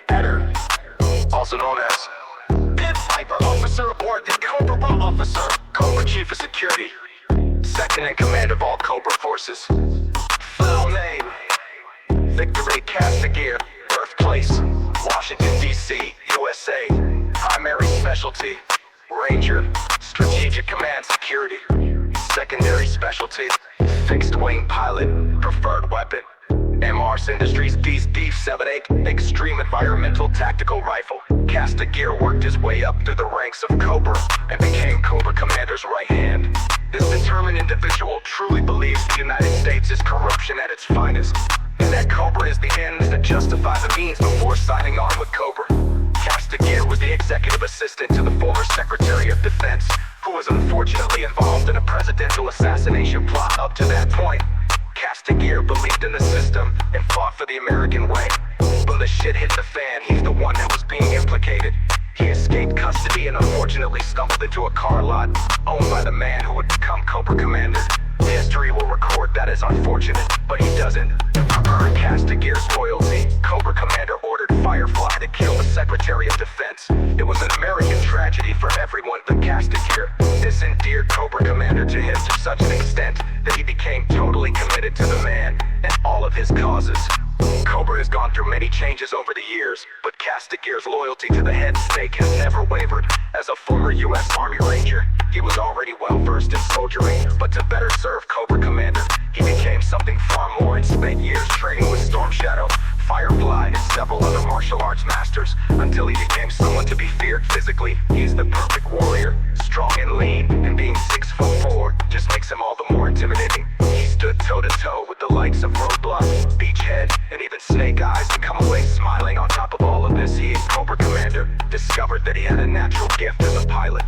Adder, also known as Pit Viper Officer aboard the Cobra Officer, Cobra Chief of Security, second in command of all Cobra forces. Full name: Victory Castigear, birthplace Washington, D.C., USA. Primary specialty: Ranger, Strategic Command Security. Secondary specialty: fixed wing pilot, preferred weapon Mars Industries D-78 Extreme Environmental Tactical Rifle. Castigear worked his way up through the ranks of Cobra and became Cobra Commander's right hand. This determined individual truly believes the United States is corruption at its finest, and that Cobra is the ends that justify the means before signing on with Cobra. Castigear was the executive assistant to the former Secretary of Defense, who was unfortunately involved in a presidential assassination plot up to that point. Castigear believed in the system and fought for the American way. When the shit hit the fan, he's the one that was being implicated. He escaped custody and unfortunately stumbled into a car lot owned by the man who would become Cobra Commander. History will record that as unfortunate, but he doesn't. To earn Castigear's loyalty, Cobra Commander ordered Firefly to kill the Secretary of Defense. It was an American tragedy for everyone but Castigear. This endeared Cobra Commander to him to such an extent that he became totally committed to the man and all of his causes. Cobra has gone through many changes over the years, but Castigear's loyalty to the head snake has never wavered. As a former U.S. Army Ranger, he was already well versed in soldiering, but to better serve Cobra Commander, he became something far more and spent years training with Storm Shadow, Firefly, and several other martial arts masters, until he became someone to be feared physically. He's the perfect warrior, strong and lean, and being 6'4" just makes him all the more intimidating. He stood toe-to-toe with the likes of Roadblock, Beachhead, and even Snake Eyes, and come away smiling. On top of all of this, he, Cobra Commander, discovered that he had a natural gift as a pilot.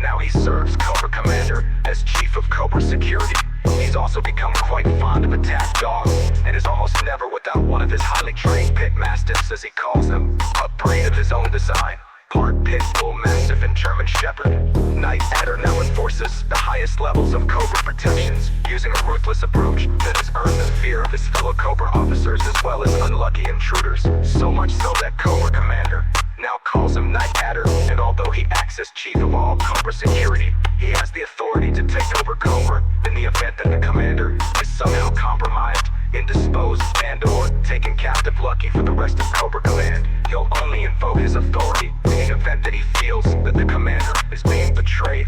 Now he serves Cobra Commander as Chief of Cobra Security. He's also become quite fond of attack dogs, and is almost never without one of his highly trained pit mastiffs, as he calls them, a breed of his own design. Part pit bull mastiff and German shepherd. Night Adder now enforces the highest levels of Cobra protections, using a ruthless approach that has earned the fear of his fellow Cobra officers as well as unlucky intruders. So much so that Cobra Commander now calls him Night Adder, and although he acts as chief of all Cobra security, he has the authority to take over Cobra in the event that the commander is somehow compromised, indisposed, and/or taken captive. Lucky for the rest of Cobra Command, he'll only invoke his authority in the event that he feels that the commander is being betrayed.